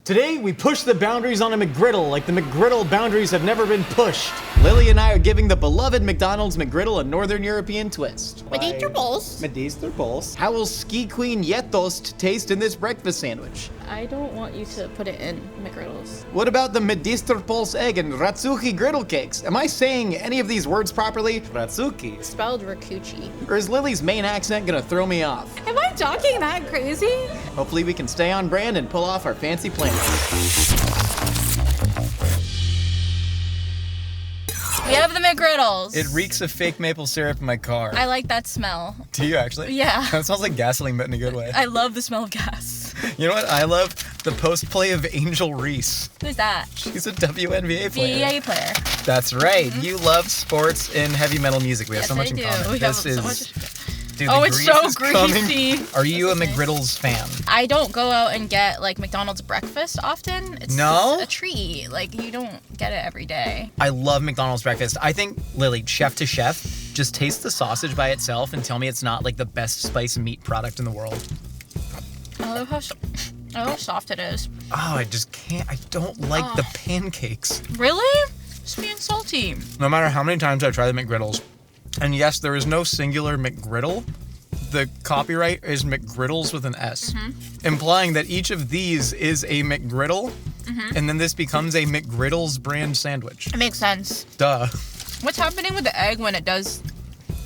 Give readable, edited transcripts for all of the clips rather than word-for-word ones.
Today, we push the boundaries on a McGriddle like the McGriddle boundaries have never been pushed. Lily and I are giving the beloved McDonald's McGriddle a Northern European twist. Mediterpulse. How will Ski Queen Yetost taste in this breakfast sandwich? I don't want you to put it in McGriddles. What about the Medisterpulse egg and Ratsuki griddle cakes? Am I saying any of these words properly? Ratsuki. Spelled Rakuchi. Or is Lily's main accent gonna throw me off? Am I talking that crazy? Hopefully we can stay on brand and pull off our fancy plans. We have the McGriddles. It reeks of fake maple syrup in my car. I like that smell. Do you actually? Yeah. That smells like gasoline, but in a good way. I love the smell of gas. You know what? I love the post-play of Angel Reese. Who's that? She's a WNBA player. VA player. That's right. You love sports and heavy metal music. We have so much in common. We have so much. Dude, Oh, the it's grease so is coming. greasy. Are you a This is nice. McGriddles fan? I don't go out and get like McDonald's breakfast often. It's No? a treat. Like you don't get it every day. I love McDonald's breakfast. I think, Lily, chef to chef, just taste the sausage by itself and tell me it's not like the best spiced meat product in the world. I love how soft it is. Oh, I just can't. I don't like the pancakes. Really? It's being salty. No matter how many times I try the McGriddles, and yes, there is no singular McGriddle. The copyright is McGriddles with an S, implying that each of these is a McGriddle, and then this becomes a McGriddles brand sandwich. It makes sense. Duh. What's happening with the egg when it does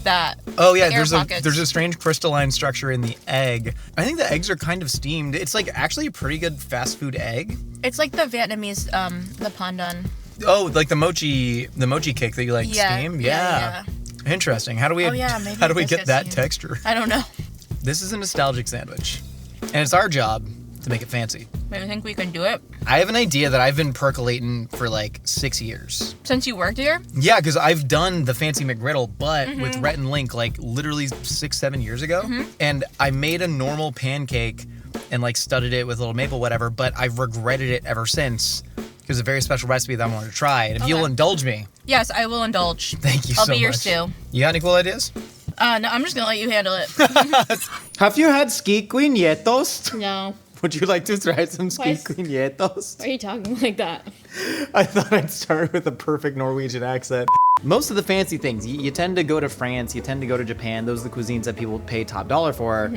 that? Oh yeah, The air pockets. there's a strange crystalline structure in the egg. I think the eggs are kind of steamed. It's like actually a pretty good fast food egg. It's like the Vietnamese, the pandan. Oh, like the mochi cake that you like steam? Yeah. Interesting. How do we Oh, yeah, maybe how do it we does get get that steamed. texture? I don't know. This is a nostalgic sandwich. And it's our job to make it fancy. Maybe think we can do it I have an idea that I've been percolating for like 6 years. since you worked here. Yeah, because I've done the fancy McGriddle, but with Rhett and Link like literally 6-7 years ago. And I made a normal pancake and like studded it with a little maple whatever, but I've regretted it ever since. Because a very special recipe that I wanted to try. And if you'll indulge me. Yes, I will indulge. Thank you so much. I'll be your stew. You got any cool ideas? No, I'm just gonna let you handle it. Have you had Ski Queen Yetost? No. Would you like to try some Ski Why- Queen Yetost? Why are you talking like that? I thought I'd start with a perfect Norwegian accent. Most of the fancy things, you tend to go to France, you tend to go to Japan. Those are the cuisines that people pay top dollar for.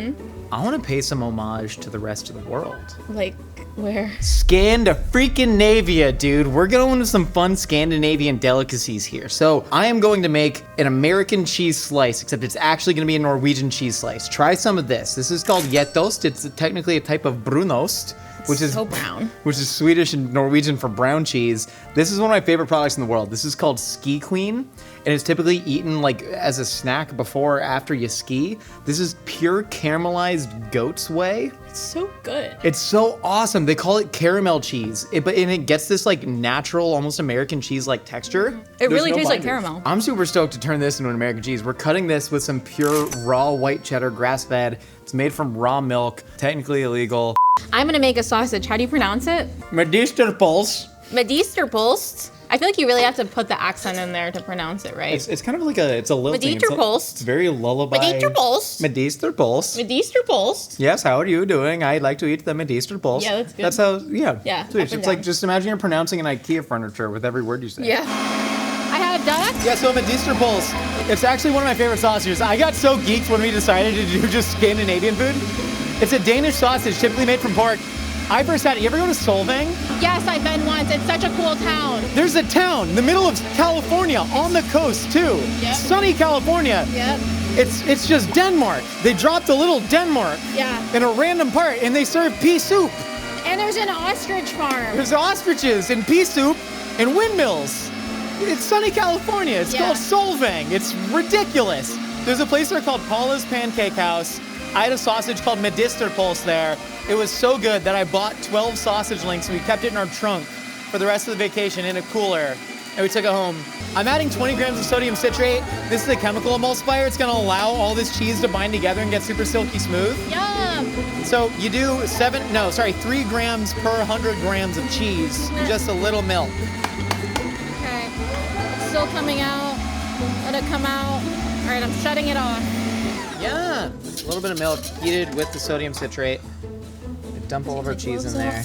I want to pay some homage to the rest of the world. Like, where? Scandinavia, dude. We're going to some fun Scandinavian delicacies here. So I am going to make an American cheese slice, except it's actually going to be a Norwegian cheese slice. Try some of this. This is called Yetost. It's technically a type of brunost, which is So brown. which is Swedish and Norwegian for brown cheese. This is one of my favorite products in the world. This is called Ski Queen, and it's typically eaten like as a snack before or after you ski. This is pure caramelized goat's whey. It's so good. It's so awesome. They call it caramel cheese, but it gets this like natural, almost American cheese-like texture. It really There's no tastes like binders. caramel. I'm super stoked to turn this into an American cheese. We're cutting this with some pure raw white cheddar, grass-fed. It's made from raw milk, technically illegal. I'm gonna make a sausage. How do you pronounce it? Medisterpulse. Medisterpulst. I feel like you really have to put the accent in there to pronounce it right. It's kind of like it's a lilting. Medisterpulst. It's very lullaby. Medisterpulst. Medisterpulse. Medisterpulst. Yes, how are you doing? I'd like to eat the Medisterpulse. Yeah, that's good. That's how, yeah. Yeah, Sweet. up and It's like, down. just imagine you're pronouncing an IKEA furniture with every word you say. Yeah. I have duck. Yeah, so Medisterpulse, it's actually one of my favorite sausages. I got so geeked when we decided to do just Scandinavian food. It's a Danish sausage, typically made from pork. I first had it. You ever go to Solvang? Yes, I've been once. It's such a cool town. There's a town in the middle of California, on the coast too. Yep. Sunny California. Yep. It's just Denmark. They dropped a little Denmark Yeah. in a random part, and they serve pea soup. And there's an ostrich farm. There's ostriches and pea soup and windmills. It's sunny California. It's Yeah. called Solvang. It's ridiculous. There's a place there called Paula's Pancake House. I had a sausage called Medisterpulse there. It was so good that I bought 12 sausage links and we kept it in our trunk for the rest of the vacation in a cooler, and we took it home. I'm adding 20 grams of sodium citrate. This is a chemical emulsifier. It's gonna allow all this cheese to bind together and get super silky smooth. Yum. So you do 3 grams per 100 grams of cheese, and just a little milk. Okay. Still coming out. Let it come out. All right, I'm shutting it off. Yeah, a little bit of milk heated with the sodium citrate. Dump all of our cheese in there.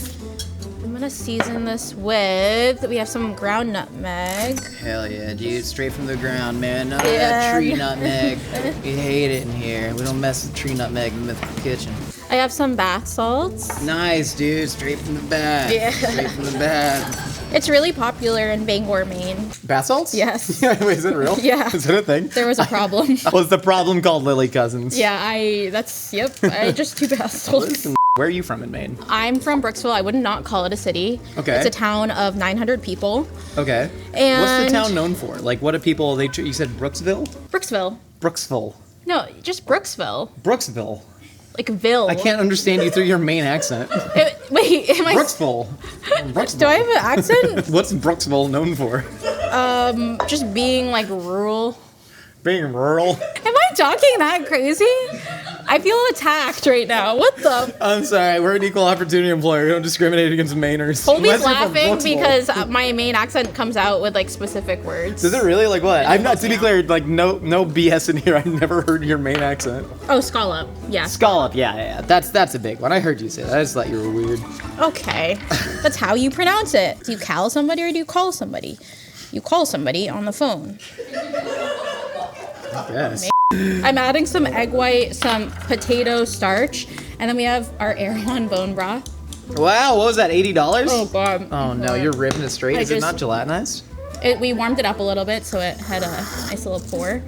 I'm gonna season this with, we have some ground nutmeg. Hell yeah, dude. Straight from the ground, man. None of that tree nutmeg. We hate it in here. We don't mess with tree nutmeg in the Mythical kitchen. I have some bath salts. Nice, dude. Straight from the bat. Yeah. Straight from the bat. It's really popular in Bangor, Maine. Bath salts? Yes. Wait, is it real? Yeah. Is it a thing? There was a problem. Was the problem called Lily Cousins? Yeah, I just do bath salts. Where are you from in Maine? I'm from Brooksville. I would not call it a city. Okay. It's a town of 900 people. Okay. And what's the town known for? Like, what do people, you said Brooksville? Brooksville. Brooksville. No, just Brooksville. Brooksville. Like Ville. I can't understand you through your Maine accent. Wait, am I... Brooksville. Brooksville. Do I have an accent? What's Brooksville known for? Just being like rural. Being rural. Am I talking that crazy? I feel attacked right now. What the? I'm sorry, we're an equal opportunity employer. We don't discriminate against Mainers. Colby's Unless you're from laughing Brooksville. because my Maine accent comes out with like specific words. Does it really? Like what? I'm not, to be clear, like no BS in here. I've never heard your Maine accent. Oh, scallop. Yeah. Scallop, yeah. That's a big one. I heard you say that. I just thought you were weird. Okay. That's how you pronounce it. Do you call somebody or do you call somebody? You call somebody on the phone. Yes. I'm adding some egg white, some potato starch, and then we have our Airwan bone broth. Wow, what was that, $80? Oh, God. Oh, no, you're ripping it straight. Is it not gelatinized? We warmed it up a little bit so it had a nice little pour.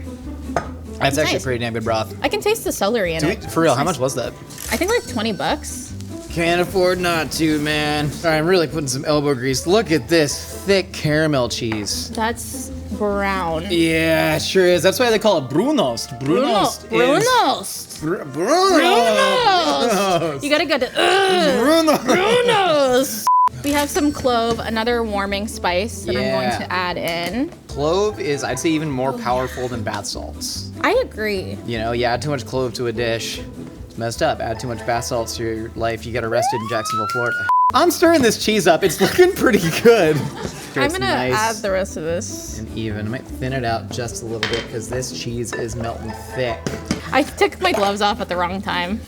That's actually nice. pretty damn good broth. I can taste the celery in it. For real, It's how nice. much was that? I think like $20. Can't afford not to, man. All right, I'm really putting some elbow grease. Look at this thick caramel cheese. That's brown. Yeah, it sure is. That's why they call it Brunost. Brunost. Brunost. Brunost. You gotta go to Brunost. Brunost. We have some clove, another warming spice that I'm going Yeah. to add in. Clove is, I'd say, even more powerful than bath salts. I agree. You know, you add too much clove to a dish, it's messed up. Add too much bath salts to your life, you get arrested in Jacksonville, Florida. I'm stirring this cheese up. It's looking pretty good. I'm gonna add the rest of this. And even. I might thin it out just a little bit because this cheese is melting thick. I took my gloves off at the wrong time.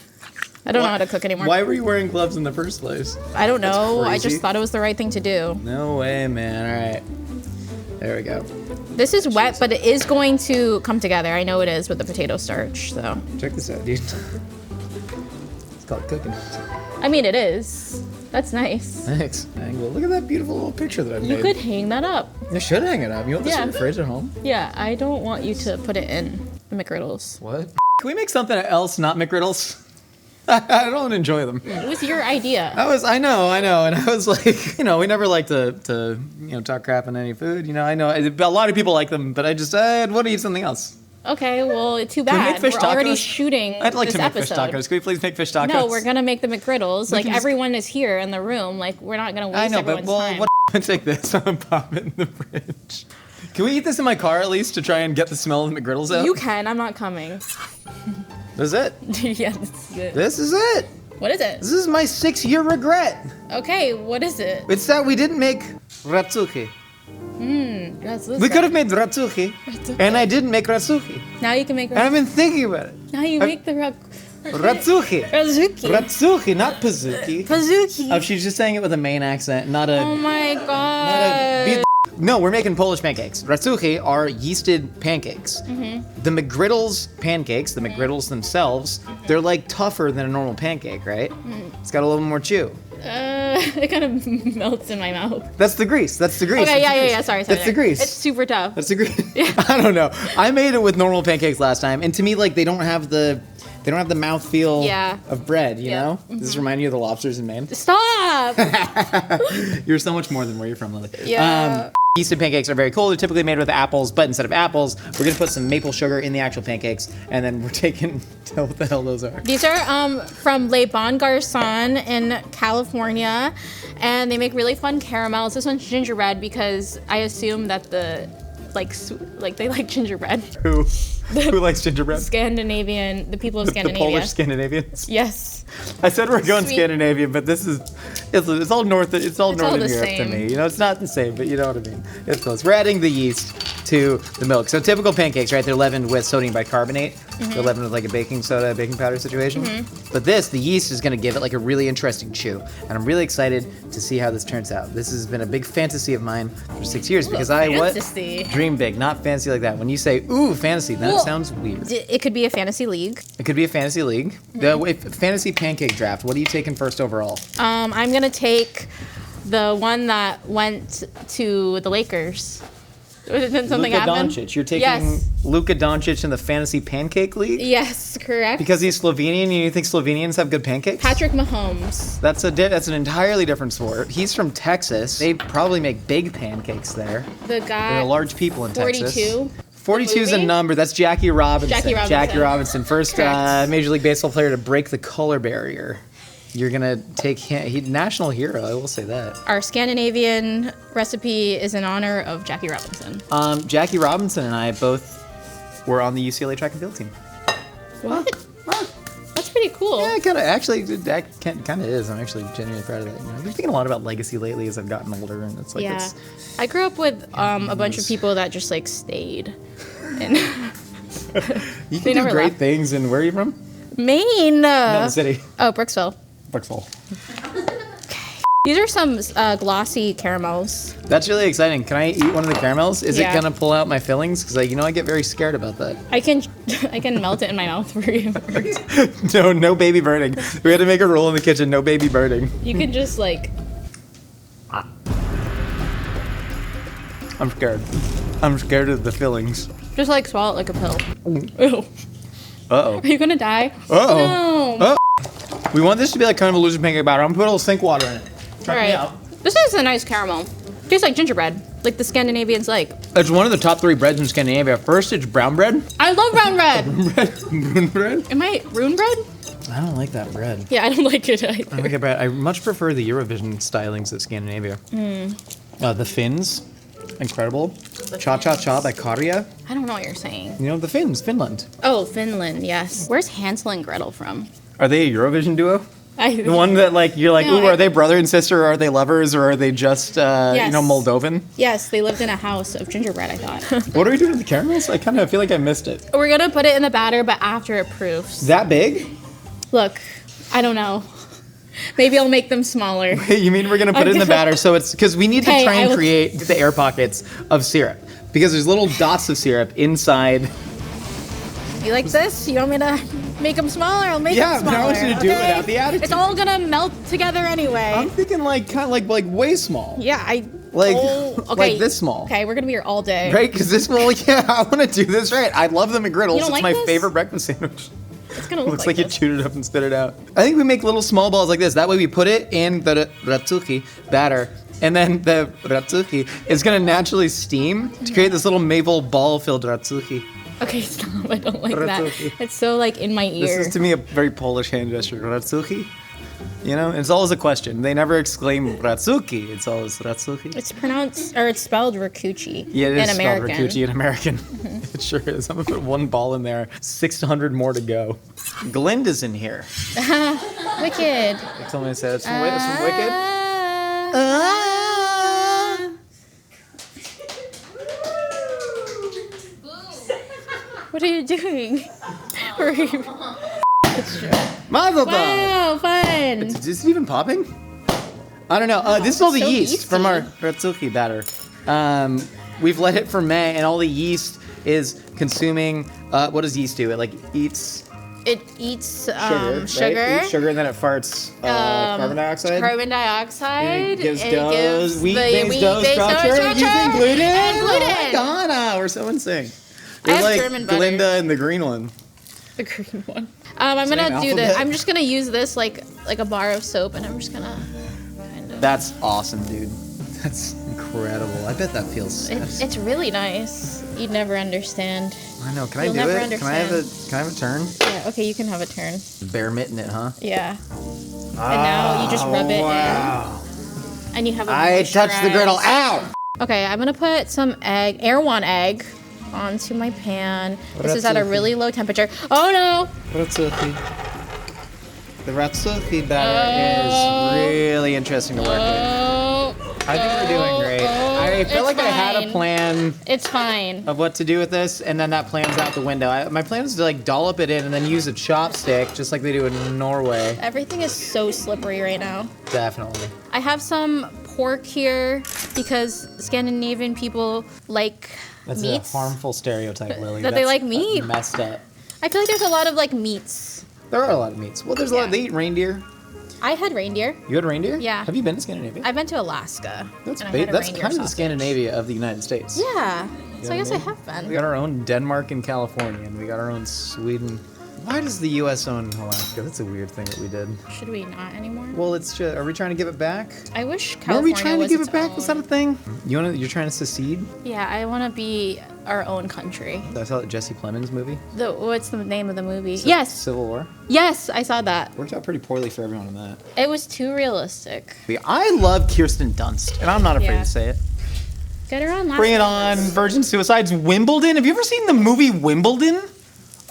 I don't know how to cook anymore. Why were you wearing gloves in the first place? I don't know. I crazy. just thought it was the right thing to do. No way, man. All right. There we go. This is wet, but it is going to come together. I know it is with the potato starch, so. Check this out, dude. It's called cooking. I mean, it is. That's nice. Thanks. Well, look at that beautiful little picture that I've made. You could hang that up. I should hang it up. You want this Yeah. in your fridge at home? Yeah, I don't want you to put it in the McGriddles. What? Can we make something else not McGriddles? I don't enjoy them. It was your idea. I know, and I was like, we never like to talk crap on any food. I know a lot of people like them, but I want to eat something else. Okay, well, too Can we bad. make fish We're already tacos? shooting I'd like this to make episode. fish tacos. Can we please make fish tacos? No, we're gonna make the McGriddles. Like can just- everyone is here in the room. Like we're not gonna waste I know, but everyone's time. what? Take this and pop it in the fridge. Can we eat this in my car at least to try and get the smell of the McGriddles out? You can. I'm not coming. This is it. Yeah, this is it. This is it. What is it? This is my 6-year regret. Okay, what is it? It's that we didn't make ratsuki. We could have made ratsuki, and I didn't make ratsuki. Now you can make. And I've been thinking about it. Now you make the Ratsuki. Razuki. Ratsuki, not Pazuki. Pazuki. Oh, she's just saying it with a Maine accent, not a... Oh my not a god. No, we're making Polish pancakes. Ratsuki are yeasted pancakes. The McGriddles pancakes, the McGriddles themselves, they're like tougher than a normal pancake, right? It's got a little more chew. It kind of melts in my mouth. That's the grease. That's the grease. Okay, That's the yeah. grease. Sorry. That's the grease. It's super tough. That's the grease. I don't know. I made it with normal pancakes last time, and to me, like, they don't have the mouthfeel Yeah. of bread, you Yeah. know? Does this remind you of the lobsters in Maine? Stop. You're so much more than where you're from, Lily. Yeah. Yeasted pancakes are very cool. They're typically made with apples, but instead of apples, we're gonna put some maple sugar in the actual pancakes, and then we're taking what the hell those are. These are from Le Bon Garçon in California, and they make really fun caramels. This one's gingerbread because I assume that they like gingerbread. Who? Who likes gingerbread? The people of The Scandinavia. Polish Scandinavians. Yes. I said we're going Sweet. Scandinavian, but this is it's all northern the Europe same. to me. You know, it's not the same, but you know what I mean. It's close. We're adding the yeast to the milk. So typical pancakes, right? They're leavened with sodium bicarbonate. They're leavened with like a baking soda, baking powder situation. But the yeast is going to give it like a really interesting chew, and I'm really excited to see how this turns out. This has been a big fantasy of mine for 6 years because fantasy. dream big, not fancy like that. When you say ooh fantasy, that Well, sounds weird. It could be a fantasy league. It could be a fantasy league. Fantasy pancake draft. What are you taking first overall? I'm gonna take the one that went to the Lakers. Did something Luka happen? Doncic. You're taking Yes. Luka Doncic in the fantasy pancake league Yes, correct. because he's Slovenian and you think Slovenians have good pancakes? Patrick Mahomes. That's an entirely different sport. He's from Texas. They probably make big pancakes there. The guy. There are large people in Texas. 42. 42 is a movie? number. That's Jackie Robinson. Jackie Robinson. First Correct. Major League Baseball player to break the color barrier. You're gonna take him. National hero. I will say that. Our Scandinavian recipe is in honor of Jackie Robinson. Jackie Robinson and I both were on the UCLA track and field team. What? Huh. That's pretty cool. Yeah, kind of. Actually, that kind of is. I'm actually genuinely proud of that. You know, I've been thinking a lot about legacy lately as I've gotten older, and it's like Yeah. I grew up with a bunch of people that just like stayed. And you They can do never great left. things. And where are you from? Maine. No, the city. Oh, Brooksville. Brooksville. These are some glossy caramels. That's really exciting. Can I eat one of the caramels? Is Yeah. it gonna pull out my fillings? Because I get very scared about that. I can melt it in my mouth for you. No baby burning. We had to make a rule in the kitchen. No baby burning. You can just like. I'm scared. I'm scared of the fillings. Just like swallow it like a pill. Ew. Uh Are you gonna die? oh. No. We want this to be like kind of a loose pancake batter. I'm gonna put a little sink water in it. All Check me out. right. This is a nice caramel. Tastes like gingerbread, like the Scandinavians like. It's one of the top 3 breads in Scandinavia. First, it's brown bread. I love brown bread. Brown bread? Am I rune bread? I don't like that bread. Yeah, I don't like it I either. don't like that bread. I much prefer the Eurovision stylings of Scandinavia. The Finns, incredible. Cha Cha Cha by Karja. I don't know what you're saying. You know, the Finns, Finland. Oh, Finland, yes. Where's Hansel and Gretel from? Are they a Eurovision duo? The The one that like you're like, No, ooh, are they brother and sister, or are they lovers, or are they just Yes. Moldovan? Yes, they lived in a house of gingerbread, I thought. What are we doing with the caramels? I kind of feel like I missed it. We're gonna put it in the batter, but after it proofs. That big? Look, I don't know. Maybe I'll make them smaller. You mean we're gonna put it in the batter so it's because we need to Hey, try I and will- create the air pockets of syrup because there's little dots of syrup inside. You like this? You want me to make them smaller? I'll make Yeah, them but smaller. I want you to do it without the attitude. It's all gonna melt together anyway. I'm thinking like kind of like way small. Yeah, Like okay. like this small. Okay, we're gonna be here all day. Right? Because this small, yeah, I want to do this right. I love the McGriddles. You don't It's like my this? favorite breakfast sandwich. It's gonna look Looks like like you this. chewed it up and spit it out. I think we make little small balls like this. That way we put it in the ratsuki batter, and then the ratsuki is gonna naturally steam to create this little maple ball-filled ratsuki. Okay, stop. I don't like that. Ratsuki. It's so like in my ear. This is to me a very Polish hand gesture. Ratsuki? You know, it's always a question. They never exclaim ratsuki. It's always ratsuki. It's pronounced or it's spelled rakuchi Yeah, it is in spelled American. Rakuchi in American. It sure is. I'm gonna put one ball in there. 600 more to go. Glinda's in here. Wicked. Tell me to say that's from Wicked. What are you doing? Mazel tov! Wow, fun. Is this even popping? I don't know. This is all the so yeast from our yeasty. ratsuki batter. We've let it ferment, and all the yeast is consuming. What does yeast do? It like eats It eats sugar, sugar, right? Eats sugar, and then it farts carbon dioxide. carbon dioxide. And it gives and doughs, it gives wheat the based doughs, wheat-based structure, using gluten. and gluten. Oh my God, we're so in sync. I We're have like German butter. Glinda and the green one. The green one. I'm Same gonna do this. alphabet. I'm just gonna use this like a bar of soap, and I'm just gonna kind of. That's awesome, dude. That's incredible. I bet that feels. It's really nice. You'd never understand. I know. Can You'll I do never it? Can I have a turn? Yeah. Okay, you can have a turn. Bare mitten it, huh? Yeah. And now you just rub it in, and you have a. I touched the griddle. moisturized- Ow! Okay, I'm gonna put some Erewhon egg onto my pan. This is at a really low temperature. Oh no! Ratsuki. The Ratsuki batter is really interesting to work with. I think we're doing great. I feel like I had a plan It's fine. of what to do with this, and then that plan's out the window. My plan is to like dollop it in and then use a chopstick, just like they do in Norway. Everything is so slippery right now. Definitely. I have some pork here because Scandinavian people like That's meats. a harmful stereotype, Lily. That they That's like meat. Messed up. I feel like there's a lot of like meats. There are a lot of meats. Well, there's a lot. Yeah. They eat reindeer. I had reindeer. You had reindeer? Yeah. Have you been to Scandinavia? I've been to Alaska. That's and I had a that's reindeer kind of the sausage. Scandinavia of the United States. Yeah. So I know guess what I I have been. We got our own Denmark and California, and we got our own Sweden. Why does the U.S. own Alaska? That's a weird thing that we did. Should we not anymore? Well, it's just, are we trying to give it back? I wish Were California we trying to was give its it back? Was that own. a thing? You're trying to secede? Yeah, I want to be our own country. I saw that Jesse Plemons movie. What's the name of the movie? Yes, Civil War. yes, I saw that. Worked out pretty poorly for everyone in that. It was too realistic. I love Kirsten Dunst, and I'm not afraid Yeah. to say it. Get her on last Bring it on, Night. Virgin Suicides, Wimbledon. Have you ever seen the movie Wimbledon?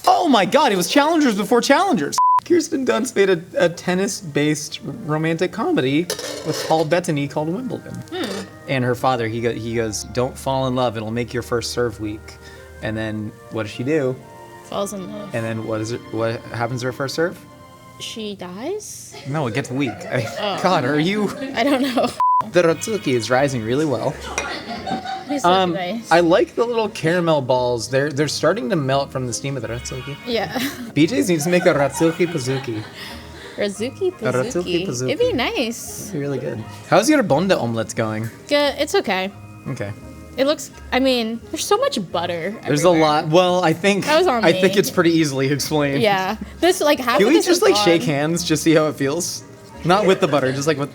Oh my God, it was Challengers before Challengers. Kirsten Dunst made a tennis-based romantic comedy with Paul Bettany called Wimbledon. And her father, he goes, don't fall in love, it'll make your first serve weak. And then what does she do? Falls in love. And then what happens to her first serve? She dies? No, it gets weak. God, are you? I don't know. The Ratsuki is rising really well. These look nice. I like the little caramel balls. They're starting to melt from the steam of the Ratsuki. Yeah. BJ's needs to make a Ratsuki Pazuki. Razuki Ratsuki Pazuki. Pazuki. It'd be nice. It's really good. How's your bonda omelets going? Good. It's okay. Okay. It looks. I mean, there's so much butter. There's a everywhere. lot. Well, I think That was on I me. think it's pretty easily explained. Yeah. This like half Can of we this just is like shake gone. hands, just see how it feels? Not with the butter, just like with.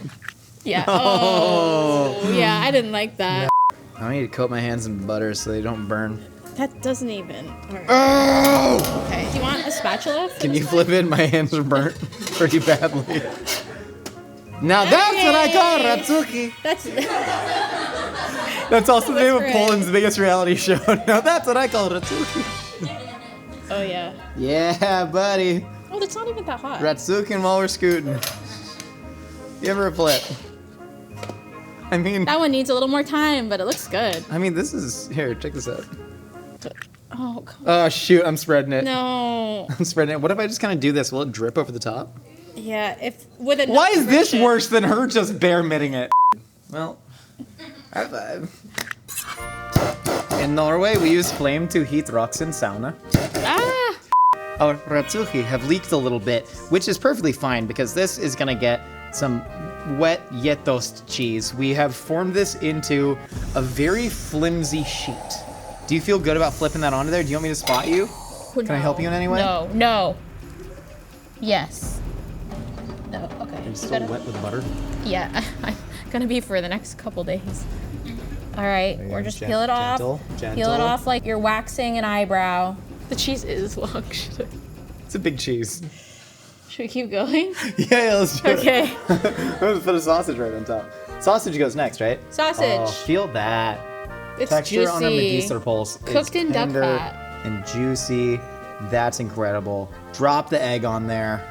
Yeah. Oh. Yeah. I didn't like that. I need to coat my hands in butter so they don't burn. That doesn't even. All right. Oh! Okay. Do you want a spatula? for Can this you one? flip it? My hands are burnt pretty badly. Now that's what I call Hey! Ratsuki. That's. That's also the name of Whisper it. Poland's biggest reality show. Now that's what I call Ratsuki. Oh yeah. Yeah, buddy. Oh, that's not even that hot. Ratsukin while we're scooting. Give her a flip. I mean, That one needs a little more time, but it looks good. this is here. Check this out. Oh, God. Oh shoot, I'm spreading it. No. I'm spreading it. What if I just kind of do this? Will it drip over the top? Yeah, if with a. Why is this worse than her just bare mitting it? Well, high five. In Norway, we use flame to heat rocks in sauna. Ah! Our ratsuki have leaked a little bit, which is perfectly fine because this is gonna get some wet yetost cheese. We have formed this into a very flimsy sheet. Do you feel good about flipping that onto there? Do you want me to spot you? Can I help you in any way? No. Yes. No. Okay. Are you You still gotta- wet with butter? Yeah, I'm gonna be for the next couple days. All right, There you we're go. just peel it off. Gentle, Peel it gentle. off like you're waxing an eyebrow. The cheese is long. Should It's a big cheese. we keep going? Yeah, let's do Okay. it. I'm gonna put a sausage right on top. Sausage goes next, right? Sausage. Oh, feel that. It's Texture juicy. on our Medister pulse. Cooked in duck tender fat. and juicy. That's incredible. Drop the egg on there.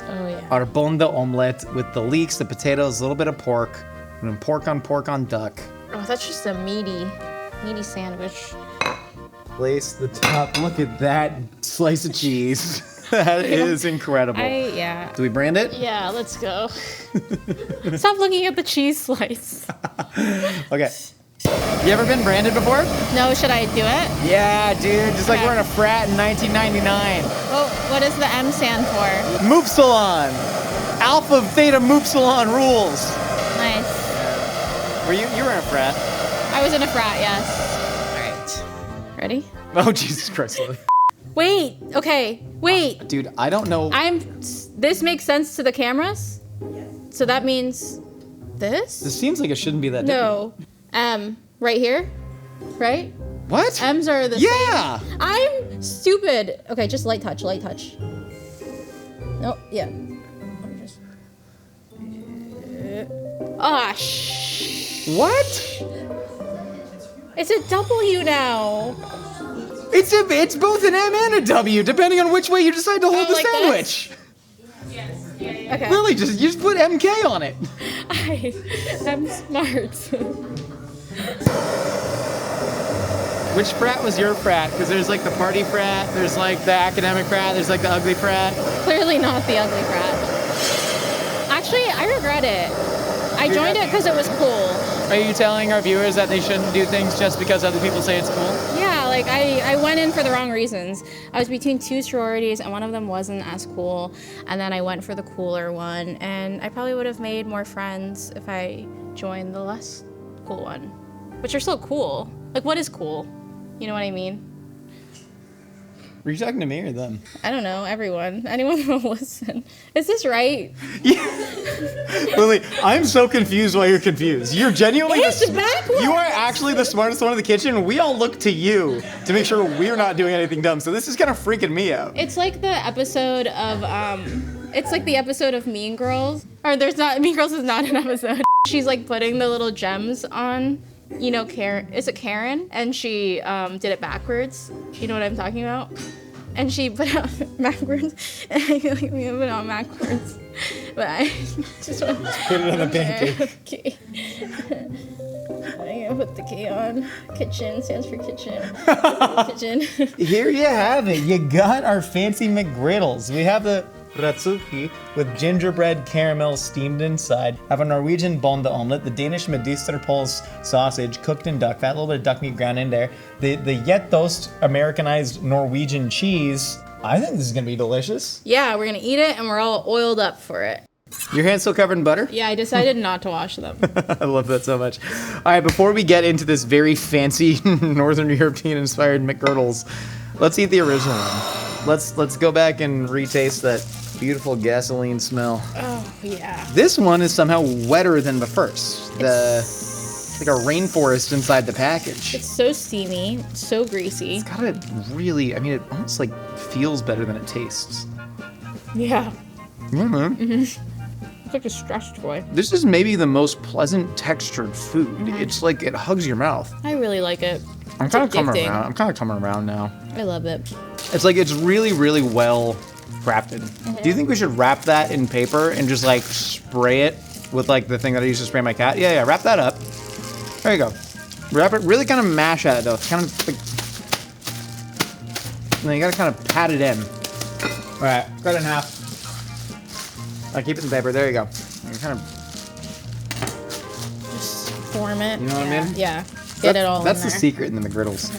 Oh yeah. Our bonda omelette with the leeks, the potatoes, a little bit of pork, and then pork on duck. Oh, that's just a meaty sandwich. Place the top. Look at that slice of cheese. That is incredible. Yeah. Do we brand it? Yeah, let's go. Stop looking at the cheese slice. Okay. You ever been branded before? No, should I do it? Yeah, dude. Just like Okay. we're in a frat in 1999. Oh, what does the M stand for? Moopsilon. Alpha Theta Moopsilon rules. Nice. You were in a frat. I was in a frat, yes. All right. Ready? Oh, Jesus Christ. Lily. Wait. Okay. Wait. Dude, I don't know. This makes sense to the cameras? Yes. So that means this? This seems like it shouldn't be that No. Right here? Right? difficult. What? M's are the Yeah. same. I'm stupid. Okay, just light touch. Oh, yeah. Ah, What? It's a W now. It's both an M and a W, depending on which way you decide to hold the like sandwich. Okay. Lily, you just put MK on it. I'm smart. Which frat was your frat? Because there's like the party frat, there's like the academic frat, there's like the ugly frat. Clearly not the ugly frat. Actually, I regret it. I joined it because it was cool. Are you telling our viewers that they shouldn't do things just because other people say it's cool? Yeah, like I went in for the wrong reasons. I was between two sororities and one of them wasn't as cool. And then I went for the cooler one. And I probably would have made more friends if I joined the less cool one. But you're still cool. Like, what is cool? You know what I mean? Were you talking to me or them? I don't know, everyone. Anyone who will listen. Is this right? Lily, I'm so confused why you're confused. You're genuinely It's backwards! You are actually the smartest one in the kitchen. We all look to you to make sure we're not doing anything dumb. So this is kind of freaking me out. It's like the episode of, it's like the episode of Mean Girls. Or there's not, Mean Girls is not an episode. She's like putting the little gems on, you know, Karen, is it Karen? And she did it backwards. You know what I'm talking about? And she put it on backwards. And I feel like we have it on backwards. But I just want to Put it on the pancake. Okay. I'm gonna put the K on. Kitchen stands for kitchen. Kitchen. Here you have it. You got our fancy McGriddles. We have the ratsuki with gingerbread caramel steamed inside. Have a Norwegian bonde omelet, the Danish medisterpulse sausage cooked in duck fat, a little bit of duck meat ground in there. The Gjettost Americanized Norwegian cheese. I think this is gonna be delicious. Yeah, we're gonna eat it and we're all oiled up for it. Your hands still covered in butter? Yeah, I decided not to wash them. I love that so much. All right, before we get into this very fancy Northern European inspired McGriddles, let's eat the original one. Let's go back and retaste that beautiful gasoline smell. Oh, yeah. This one is somehow wetter than the first. It's like a rainforest inside the package. It's so steamy, so greasy. It's got a really, I mean, it almost like feels better than it tastes. Yeah. Mm-hmm. It's like a stretch toy. This is maybe the most pleasant textured food. Mm-hmm. It's like it hugs your mouth. I really like it. I'm kind of coming around. I'm kind of coming around now. I love it. It's like it's really, really well crafted. Mm-hmm. Do you think we should wrap that in paper and just like spray it with like the thing that I used to spray my cat? Yeah, wrap that up. There you go. Wrap it, really kind of mash at it though. It's kind of like, and then you gotta kind of pat it in. All right, cut it in half. Keep it in paper, there you go. You kind of, Just form it. You know what I mean? Yeah. Get it all in there. That's the secret in the McGriddles.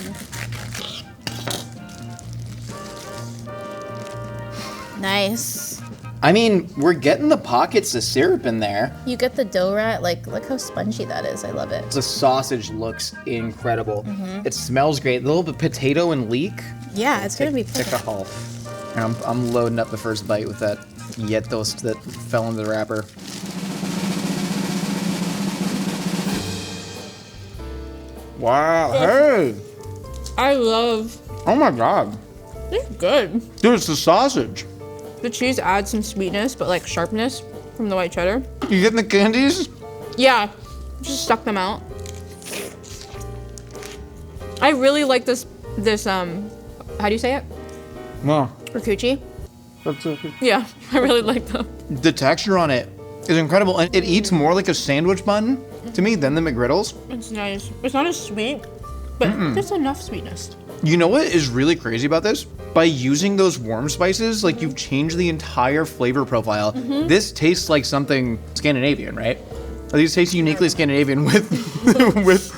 Nice. I mean, we're getting the pockets of syrup in there. You get the dough rat, like, look how spongy that is. I love it. The sausage looks incredible. Mm-hmm. It smells great. A little bit potato and leek. Yeah, it's gonna be Take a perfect. haul. And I'm loading up the first bite with that Gjettost that fell into the wrapper. Wow, hey! I love. Oh my god. It's good. Dude, it's the sausage. The cheese adds some sweetness, but like sharpness from the white cheddar. You getting the candies? Yeah, just stuck them out. I really like this, how do you say it? Wow. Rakuchi? That's it. Yeah, I really like them. The texture on it is incredible, and it eats more like a sandwich bun to me than the McGriddles. It's nice. It's not as sweet, but there's enough sweetness. You know what is really crazy about this? By using those warm spices, like you've changed the entire flavor profile. This tastes like something Scandinavian, right? These taste uniquely Scandinavian with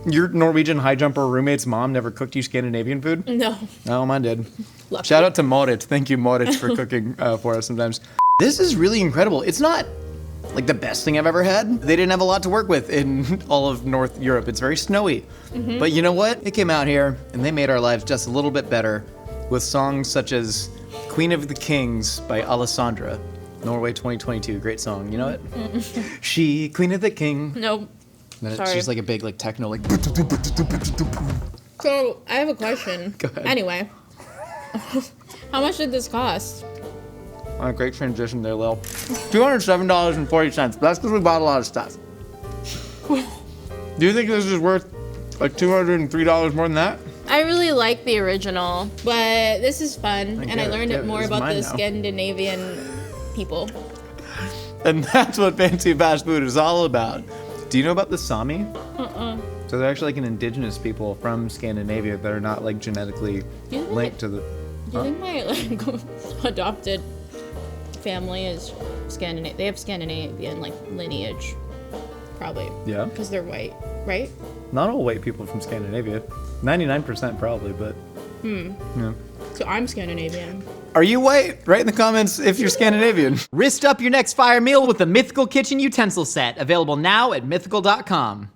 your Norwegian high jumper roommate's mom never cooked you Scandinavian food? No. Oh, mine did. Lucky. Shout out to Moritz. Thank you, Moritz, for cooking for us sometimes. This is really incredible. It's not like the best thing I've ever had. They didn't have a lot to work with in all of North Europe. It's very snowy. But you know what? It came out here and they made our lives just a little bit better with songs such as Queen of the Kings by Alessandra. Norway 2022, great song. You know it? She, Queen of the King. Nope. And Sorry. she's like a big like techno like. So, I have a question. Go ahead. Anyway. How much did this cost? A great transition there, Lil. $207.40. That's because we bought a lot of stuff. Do you think this is worth like $203 more than that? I really like the original, but this is fun, and I learned it more about the Scandinavian people. And that's what fancy fast food is all about. Do you know about the Sami? So they're actually like an indigenous people from Scandinavia that are not like genetically linked to the. Do you think my like adopted family is Scandinavian? They have Scandinavian like lineage, probably. Yeah. Because they're white, right? Not all white people from Scandinavia. 99% probably, but. Yeah. So I'm Scandinavian. Are you white? Write in the comments if you're Scandinavian. Wrist up your next fire meal with the Mythical Kitchen Utensil Set, available now at mythical.com.